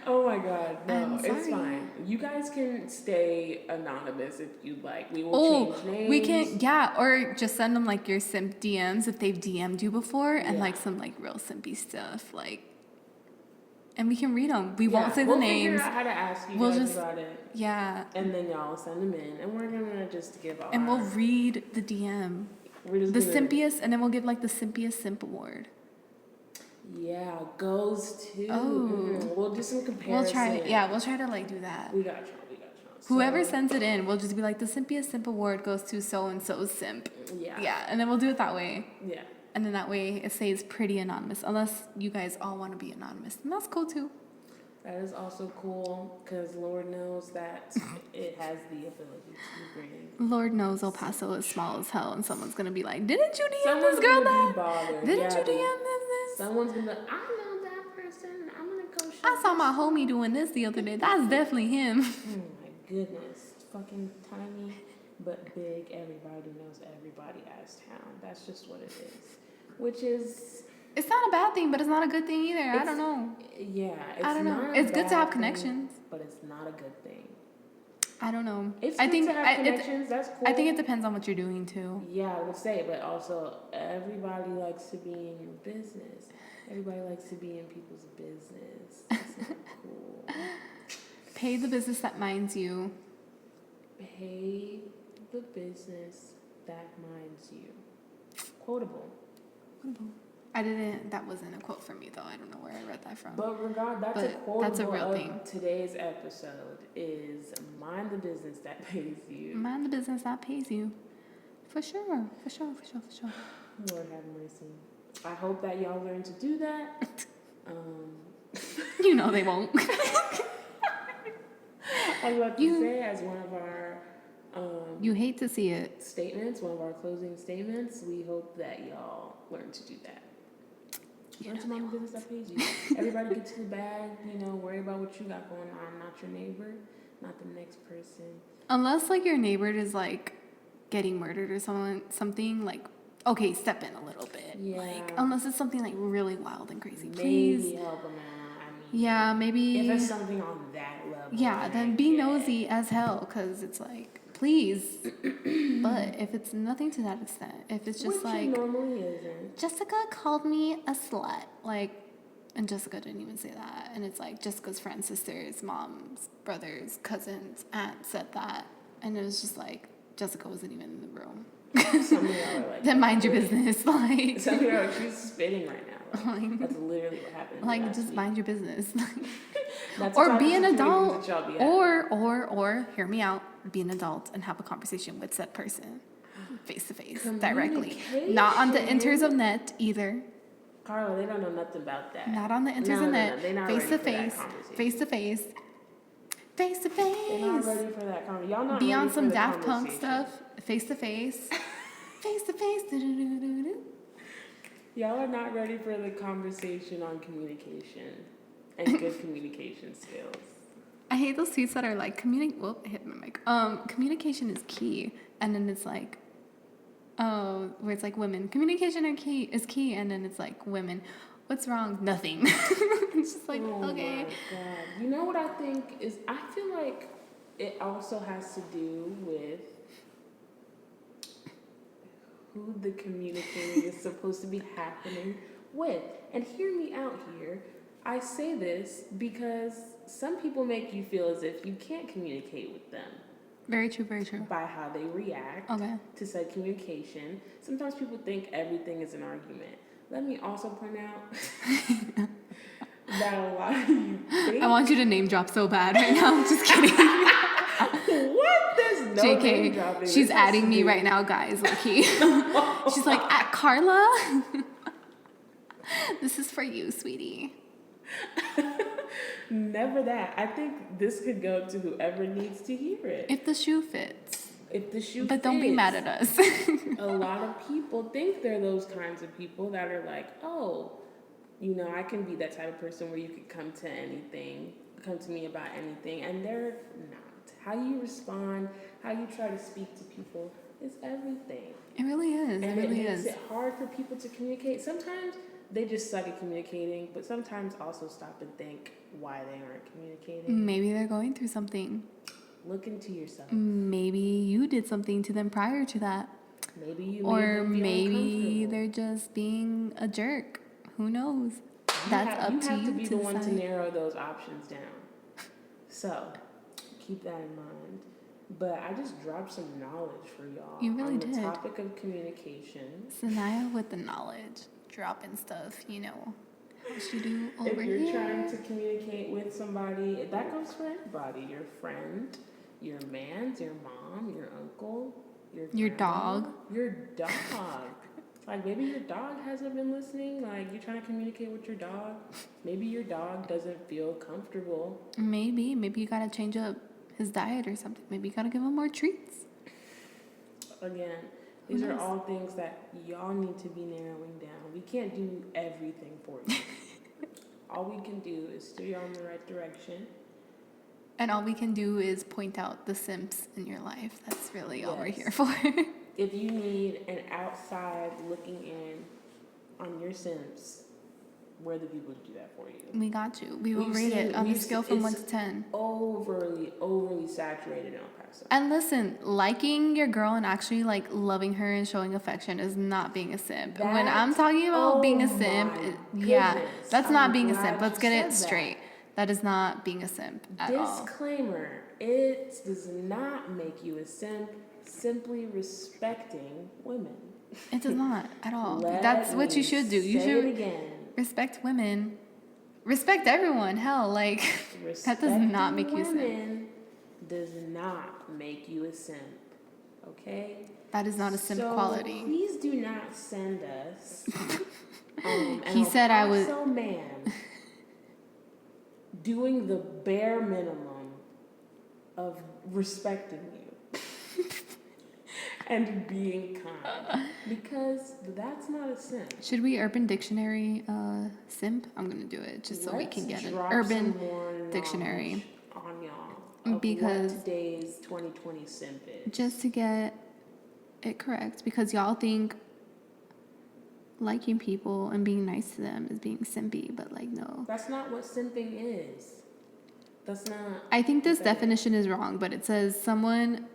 Oh my god, no, I'm it's sorry. fine. You guys can stay anonymous if you'd like. We will Oh, change names. we can, yeah, or just send them like your simp DMs if they've DM'd you before, and Yeah. like some like real simpy stuff, like, and we can read them. We won't Yeah, say the we'll names. figure out how to ask you We'll guys just- about it. Yeah, And then y'all send them in. And we're gonna just give our... and we'll read the DM, we're just the gonna, simpiest, and then we'll give like the simpiest simp award. Yeah, goes to... Oh. We'll do some We'll comparison. try to, yeah, we'll try to like do that. We got you. Whoever So, sends it in, we'll just be like, the simpiest simp award goes to so and so's simp. Yeah. Yeah, and then we'll do it that way. Yeah. And then that way it stays pretty anonymous, unless you guys all want to be anonymous. And that's cool too. That is also cool, because Lord knows that it has the ability to bring... Lord knows El Paso is small as hell, and someone's going to be like, didn't you DM Someone's this girl gonna be that? bothered. Didn't Yeah, you DM this? Someone's gonna be like, I know that person. I'm gonna go show I saw my homie doing this the other day. That's definitely him. Oh my goodness. Fucking tiny but big. Everybody knows everybody as town. That's just what it is. Which is... It's not a bad thing, but it's not a good thing either. I don't know. Yeah. It's I don't know. not a It's good to bad have thing, connections. but it's not a good thing. I don't know. It's I good think to have connections. That's cool. I think it depends on what you're doing too. Yeah, I would say, but also everybody likes to be in your business. Everybody likes to be in people's business. That's not cool. Pay the business that minds you. Pay the business that minds you. Quotable. I didn't. That wasn't a quote from me though. I don't know where I read that from. But regard, that's But a quotable that's a real of thing. today's episode is mind the business that pays you. Mind the business that pays you. For sure. For sure. Lord have mercy. I hope that y'all learn to do that. You know they won't. I was about to say, as one of our You hate to see it. statements, one of our closing statements, we hope that y'all learn to do that. Learn to mind the business that pays you. Everybody get to the bag, worry about what you got going on, not your neighbor, not the next person. Unless like your neighbor is like getting murdered or something like, okay, step in a little bit. Yeah. Like unless it's something like really wild and crazy, Maybe please. help them out. Yeah, maybe. If it's something on that level. Yeah, then be nosy as hell, because it's like, please. But if it's nothing to that extent, if it's just Which like, it normally isn't. Jessica called me a slut, like, And Jessica didn't even say that. And it's like Jessica's friends, sisters, moms, brothers, cousins, aunt said that. And it was just like, Jessica wasn't even in the room. Some of y'all are like, Then mind your business. Like, some of y'all are like, she's spitting right now. Like, that's literally what happened. like just mind your business. That's Or the type be of an situations adult. that y'all be having. Or hear me out, be an adult and have a conversation with said person. Face to face, directly. Not on the inters of net either. Carla, they don't know nothing about that. Not on the inters of net. They're not Face ready to for that face. conversation. Face to face. Face to They're not face. ready for that conversation. Y'all not Be ready on for some the Daft Punk conversation. stuff. Face to face. Face to face. Do-do-do-do-do. Y'all are not ready for the conversation on communication and good communication skills. I hate those tweets that are like I hit my mic. Communication is key, and then it's like, oh, where it's like women. Communication is key, and then it's like women. What's wrong? Nothing. It's just like, Oh okay. my God. You know what I think is, I feel like it also has to do with who the communicating is supposed to be happening with. And hear me out here. I say this because some people make you feel as if you can't communicate with them Very true, very true. by how they react Okay. to said communication. Sometimes people think everything is an argument. Let me also point out that a lot of you think... I want you to name drop so bad right now. I'm just kidding. What? There's no name JK, dropping. she's This has adding to me do- right now, guys. Low-key. She's like, at Carla? This is for you, sweetie. Never that. I think this could go to whoever needs to hear it. If the shoe fits. If the shoe But don't be fits. mad at us. A lot of people think they're those kinds of people that are like, oh, you know, I can be that type of person where you could come to me about anything, and they're not. How you respond, how you try to speak to people is everything. It really is. And It really makes is. it hard for people to communicate. Sometimes they just suck at communicating, but sometimes also stop and think why they aren't communicating. Maybe they're going through something. Look into yourself. Maybe you did something to them prior to that. Maybe you Or made them feel maybe uncomfortable. they're just being a jerk. Who knows? That's up to you You have to be the one to decide. narrow those options down. So, keep that in mind. But I just dropped some knowledge for y'all You really on did. the topic of communication. Syniya with the knowledge, dropping stuff, you know, how she do over If you're here. trying to communicate with somebody, that goes for everybody. Your friend, your man, your mom, your uncle, Your grandma, dog. Your dog. Like, maybe your dog hasn't been listening. Like, you're trying to communicate with your dog. Maybe your dog doesn't feel comfortable. Maybe you gotta change up his diet or something. Maybe you gotta give him more treats. Again, these are all things that y'all need to be narrowing down. We can't do everything for you. All we can do is steer you in the right direction. And all we can do is point out the simps in your life. That's really all we're Yes. here for. If you need an outside looking in on your Sims, we're the people to do that for you. We got you. We will We've rate seen- it on a we've scale se- from it's 1 to 10. Overly saturated in El Paso. And listen, liking your girl and actually like loving her and showing affection is not being a simp. When That- I'm talking about being a oh simp, my yeah, goodness. that's not I'm being a glad simp. Let's you get said it that. straight. That is not being a simp at all. Disclaimer, it does not make you a simp, simply respecting women. It does not at all. Let That's what me you should do. You say should it again. respect women. Respect everyone. Hell, like that does not make you a simp. Women does not make you a simp. Okay? That is not a simp So quality. Please do not send us. An He said I was- El Paso man doing the bare minimum of respecting you and being kind, because that's not a simp. Should we Urban Dictionary simp? I'm gonna do it just so we can get an Urban some more Dictionary. knowledge on y'all of Because- what today's 2020 simp is. just to get it correct, because y'all think liking people and being nice to them is being simpy, but like no. That's not what simping is. That's not. I think this Okay. definition is wrong, but it says someone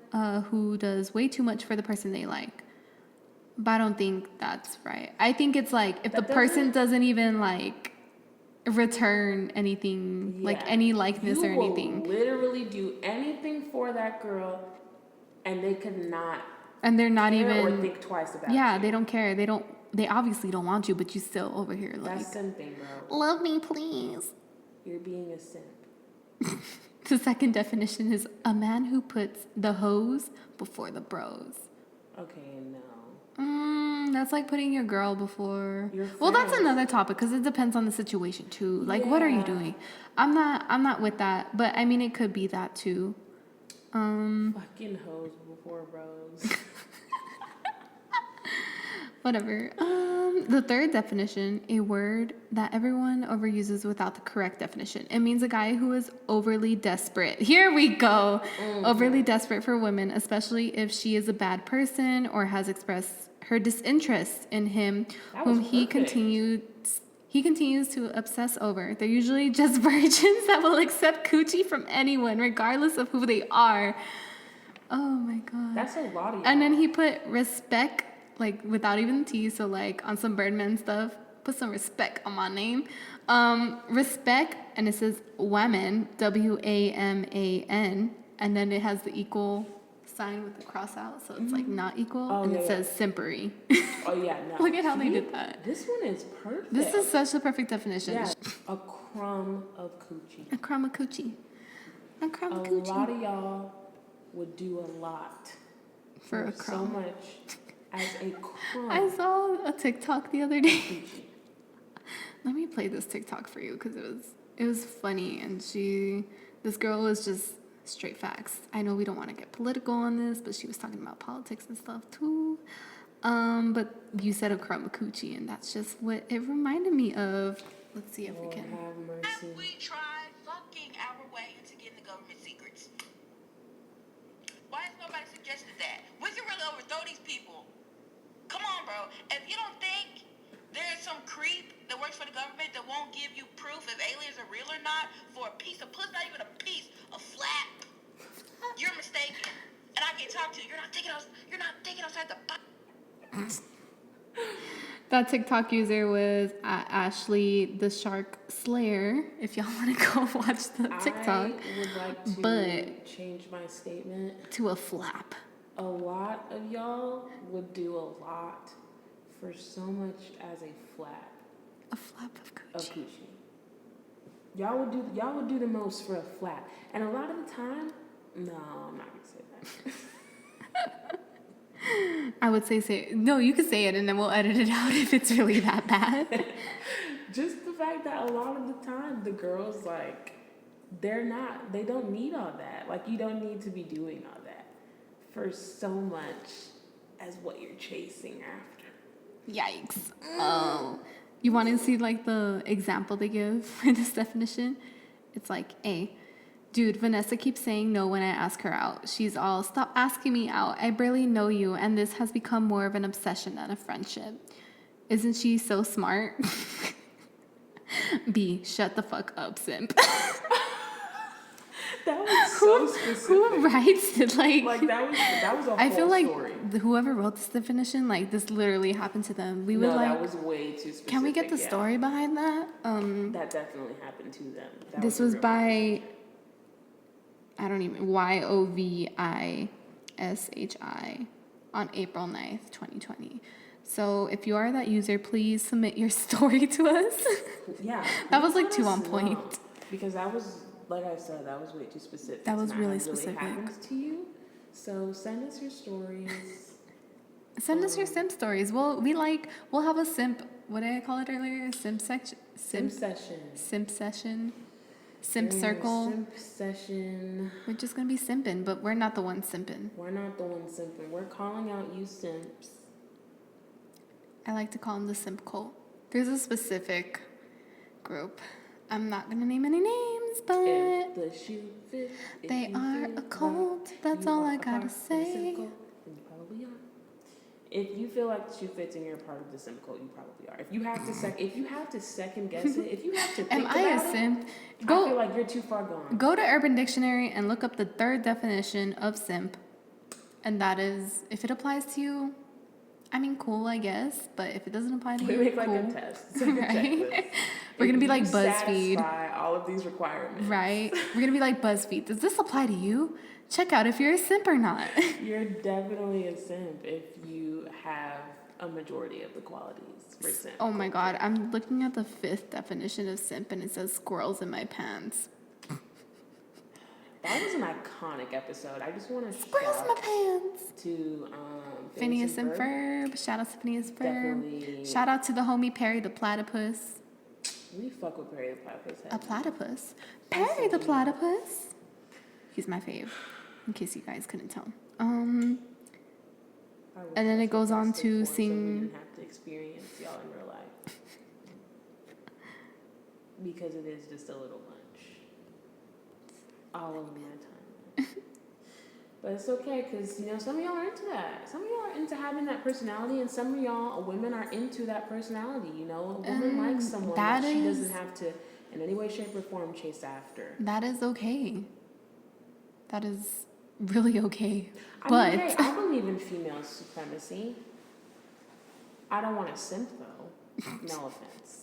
who does way too much for the person they like. But I don't think that's right. I think it's like if That the person doesn't- doesn't even like return anything, like Yeah. any likeness You or will anything. literally do anything for that girl, and they could not And they're not care even or think twice about yeah, you. they don't care. They obviously don't want you, but you still over here like That's simping, bro. love me, please. You're being a simp. The second definition is a man who puts the hoes before the bros. Okay, no. That's like putting your girl before. Your Well, that's friends. another topic because it depends on the situation too. Like, what are you Yeah. doing? I'm not with that. But I mean, it could be that too. Fucking hoes before bros. Whatever. The third definition, a word that everyone overuses without the correct definition. It means a guy who is overly desperate. Here we go. Overly desperate for women, especially if she is a bad person or has expressed her disinterest in him, That whom was he perfect. continues to obsess over. They're usually just virgins that will accept coochie from anyone, regardless of who they are. Oh my god. That's a lot of y'all. And then he put respect, like without even T, so like on some Birdman stuff, put some respect on my name. Respect, and it says woman, WAMAN, and then it has the equal sign with the cross out, so it's like not equal, Oh, and yeah, it yeah. says simpery. Oh yeah, no. Look at how they See? did that. This one is perfect. This is such a perfect definition. yeah, a crumb of coochie. A crumb of coochie. A crumb A of coochie. lot of y'all would do a lot For a so crumb. much as a crumb. I saw a TikTok the other day. Coochie. Let me play this TikTok for you because it was funny, and this girl was just straight facts. I know we don't want to get political on this, but she was talking about politics and stuff too. But you said a crumb of coochie, and that's just what it reminded me of. Let's see if we Lord can. have Have mercy. we tried fucking our way into getting the government secrets? Why has nobody suggested that? We can really overthrow these people. Come on, bro. If you don't think there's some creep that works for the government that won't give you proof if aliens are real or not for a piece of pussy, not even a piece, a flap, you're mistaken. And I can talk to you. You're not thinking outside the box. That TikTok user was at Ashley the Shark Slayer. If y'all want to go watch the TikTok, I would like to but- change my statement. to a flap. A lot of y'all would do a lot for so much as a flap A flap of of coochie. coochie. Y'all would do the most for a flap. And a lot of the time, no, I'm not gonna say that. I would say it. No, you could say it, and then we'll edit it out if it's really that bad. Just the fact that a lot of the time the girls like they don't need all that. Like you don't need to be doing all that for so much as what you're chasing after. Yikes. Oh. You want to see like the example they give for this definition? It's like, dude, Vanessa keeps saying no when I ask her out. She's all, stop asking me out. I barely know you, and this has become more of an obsession than a friendship. Isn't she so smart? B, shut the fuck up, simp. That was so specific. Who writes it? Like that was a whole I feel like story. whoever wrote this definition, like this literally happened to them. We would No, like. that was way too specific. Can we get the yeah. story behind that? That definitely happened to them. That This a was real by, I don't even, YOVISHI on April 9th, 2020. So if you are that user, please submit your story to us. Yeah. That was like let too us on point. know, because that was, like I said, that was way too specific. That was to not really have specific. happens to you. So send us your stories. Send us your simp stories. We'll have a simp, what did I call it earlier? Simp section? Simp session. Simp session? Simp During circle? the Simp session. We're just gonna be simping, but we're not the ones simping. We're not the ones simping. We're calling out you simps. I like to call them the simp cult. There's a specific group. I'm not gonna name any names, but If the shoe fits, if they you are feel a cult. like That's you all are I a gotta part of the simp say. cult, then you probably are. If you feel like the shoe fits and you're a part of the simp cult, you probably are. If you have to second guess it, if you have to think Am I a about simp? it, I feel Go like you're too far gone. go to Urban Dictionary and look up the third definition of simp, and that is, if it applies to you, I mean, cool, I guess. But if it doesn't apply to We you, make like cool. a test. It's like a Right? checklist. We're gonna be If like you BuzzFeed. satisfy all of these requirements. Right? We're gonna be like BuzzFeed. Does this apply to you? Check out if you're a simp or not. You're definitely a simp if you have a majority of the qualities for simp. Oh my god, I'm looking at the 5th definition of simp and it says squirrels in my pants. That was an iconic episode. I just want to Squirrels in my shout pants. to Phineas and Ferb. Shout out to Phineas and Ferb. Definitely. Shout out to the homie Perry the platypus. We fuck with Perry the Platypus. A platypus. Perry the platypus. He's my fave. In case you guys couldn't tell. And then it goes on to So we sing. didn't have to experience y'all in real life. Because it is just a little much. All over my time. But it's okay, because, you know, some of y'all are into that. Some of y'all are into having that personality, and some of y'all, women, are into that personality, you know? A woman likes someone that she doesn't have to, in any way, shape, or form, chase after. That is okay. That is really okay. I But mean, hey, I believe in female supremacy. I don't want a simp, though. No offense.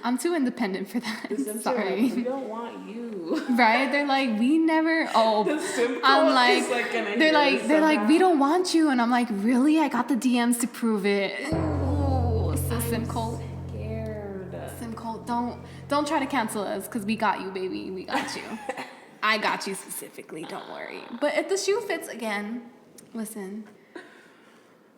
I'm too independent for that. The simps Sorry. are like, we don't want you. Right? They're like, we never. Oh, The simp I'm cult like, is like gonna they're hit like, us they're like, somehow. we don't want you, and I'm like, really? I got the DMs to prove it. Ooh, so sim cult. Scared. Sim cult, don't try to cancel us, because we got you, baby. We got you. I got you specifically. Don't worry. But if the shoe fits again, listen.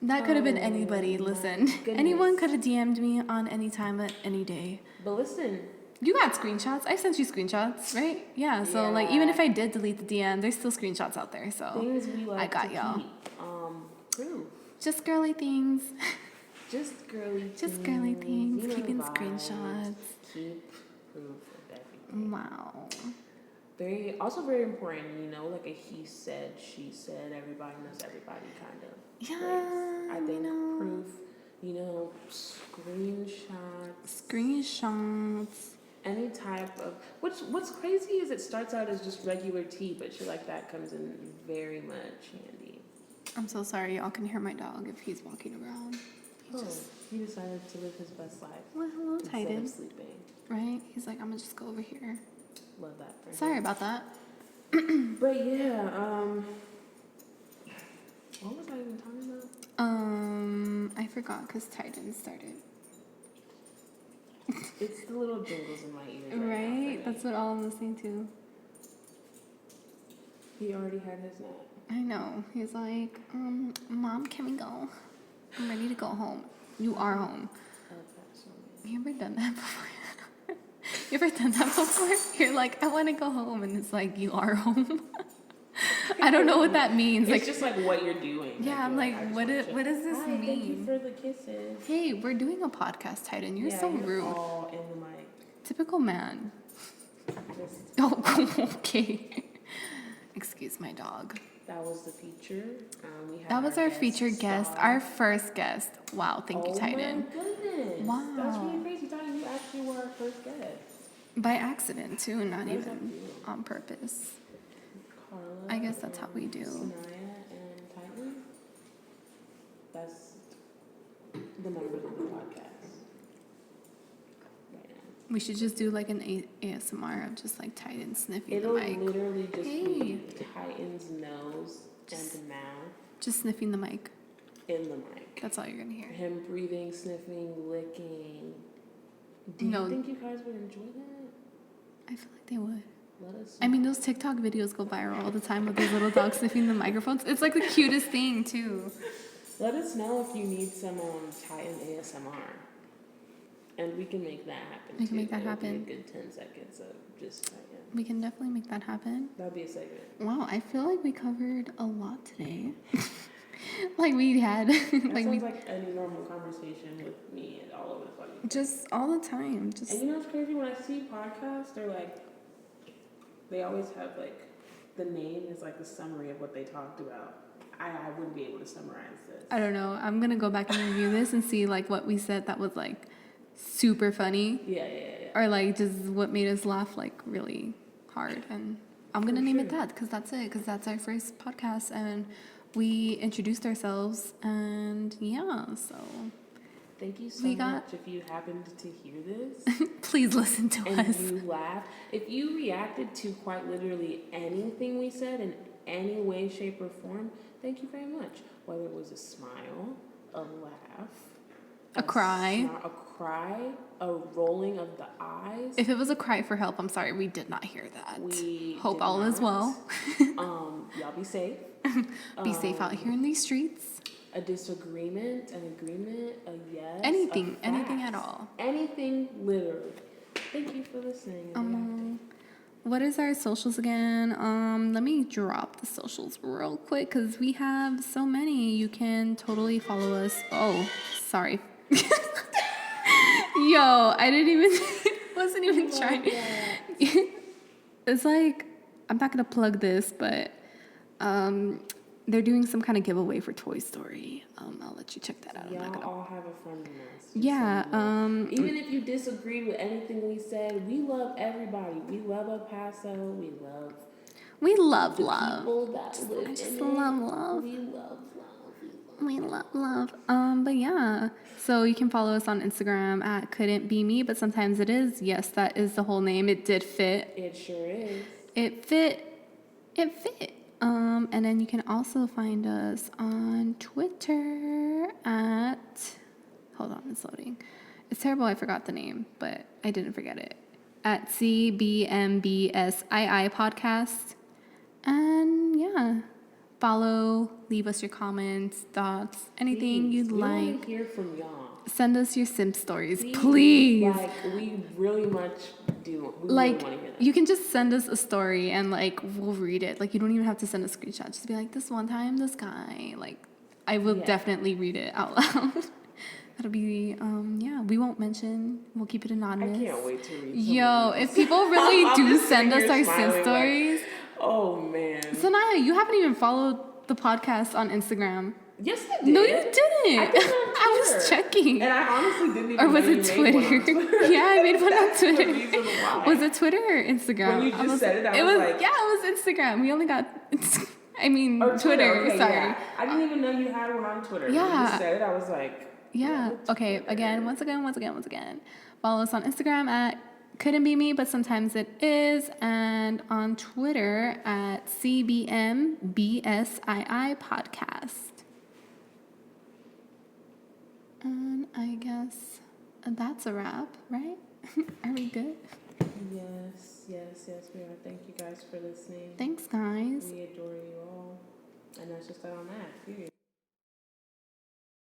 That could have been anybody. Listen, goodness. anyone could have DM'd me on any time at any day. But listen, You got screenshots. I sent you screenshots, right? Yeah. So like, even if I did delete the DM, there's still screenshots out there. So things we like I got to y'all. keep proof. Just girly things. Just girly Just girly things. you know Keeping the vibes. screenshots. Keep proof of everything. Wow. Very important, you know, like a he said, she said, everybody knows everybody kind of. Yeah. place. I think you know. proof, you know, screenshots. Screenshots. Any type of what's crazy is it starts out as just regular tea, but shit like that comes in very much handy. I'm so sorry. Y'all can hear my dog if he's walking around. He decided to live his best life Well, hello, instead Titan. of sleeping. Right? He's like, I'm gonna just go over here. Love that for him. Sorry about that. But yeah, what was I even talking about? I forgot because Titan started. It's the little jingles in my ears. Right? Right? That's what all I'm listening to. He already had his nap. I know. He's like, Mom, can we go? I'm ready to go home. You are home. You ever done that before? You ever done that before? You're like, I want to go home, and it's like, you are home. I don't know what that means. It's like, just like what you're doing. yeah, I'm like, what does this Hi, mean? Thank you for the kisses. Hey, we're doing a podcast, Titan. You're so you're rude. all in the mic. Typical man. Just, Oh, okay. Excuse my dog. that was the feature. We had That was our guest featured guest, star. our first guest. Wow, thank you, Oh Titan. my goodness. Wow. That's really crazy. Titan, you actually were our first guest. By accident, too, not What does that even do? on purpose. Carla I guess that's how we do. Syniya and Titan. That's the members of the podcast. Right now. We should just do like an ASMR of just like Titan sniffing It'll the mic. literally just Hey. be Titan's nose and mouth Just sniffing the mic. in the mic. That's all you're gonna hear. Him breathing, sniffing, licking. Do No. you think you guys would enjoy that? I feel like they would. Let us I mean, those TikTok videos go viral all the time with those little dogs sniffing the microphones. It's like the cutest thing, too. Let us know if you need some Titan ASMR. And we can make that happen. We can make that It'll happen. Be a good 10 seconds of just Titan. We can definitely make that happen. That'll be a segment. Wow, I feel like we covered a lot today. Like we had, That like sounds we like any normal conversation with me and all over the fucking. just all the time. Just And you know what's crazy? When I see podcasts, they're like, they always have like, the name is like the summary of what they talked about. I wouldn't be able to summarize this. I don't know. I'm gonna go back and review this and see like what we said that was like super funny, Yeah. or like just what made us laugh like really hard. And I'm gonna For name it sure. that because that's it. Because that's our first podcast and we introduced ourselves and yeah. So Thank you so We got- much if you happened to hear this. Please listen to And us. you laughed. If you reacted to quite literally anything we said in any way, shape, or form, thank you very much. Whether it was a smile, a laugh, A cry. A cry, a rolling of the eyes. If it was a cry for help, I'm sorry, we did not hear that. We Hope did all is not. well. Y'all be safe. Be safe out here in these streets. A disagreement, an agreement, a yes. Anything a at fact. all. Anything, literally. Thank you for listening. And What is our socials again? Let me drop the socials real quick because we have so many. You can totally follow us. Oh, sorry. Yo, I didn't even, wasn't even trying. It's like, I'm not going to plug this, but they're doing some kind of giveaway for Toy Story. I'll let you check that out. y'all all have a friend in us. Yeah. Even if you disagree with anything we said, we love everybody. We love El Paso. We love We love the love. people that live I just in love it. love. We love love. We love. But yeah. So you can follow us on Instagram at couldn't be me, but sometimes it is. Yes, that is the whole name. It did fit. It sure is. It fit. And then you can also find us on Twitter at, hold on, it's loading. It's terrible I forgot the name, but I didn't forget it. At CBMBSII podcast. And yeah, follow, leave us your comments, thoughts, anything Please, you'd we like. want to hear from y'all. Send us your simp stories, please. Like, we really much do. We Like, really want to hear that. you can just send us a story and, like, we'll read it. Like, you don't even have to send a screenshot. Just be like, this one time, this guy. Like, I will definitely read it out loud. That'll be, yeah, we won't mention. We'll keep it anonymous. I can't wait to read some Yo, of these. if people really I'm do just send us sitting our here simp smiling stories. like, oh, man. Sanaya, you haven't even followed the podcast on Instagram. Yes, I did. No, you didn't. I did it on I was Twitter. checking. And I honestly didn't even Or was know it you made Twitter? one on Twitter. Yeah, I made one on That's the Twitter. reason why. Was it Twitter or Instagram? When you just said it, I was like... Yeah, it was Instagram. We only got, Or Twitter. Okay, sorry. yeah. I didn't even know you had one on Twitter. When you Yeah. just said it, I was like... Yeah. Okay. Again, once again. Follow us on Instagram at couldn't be me, but sometimes it is, and on Twitter at CBMBSII podcast. And I guess that's a wrap, right? Are we good? Yes, we are. Thank you guys for listening. Thanks, guys. We adore you all. And that's just that on that. Period.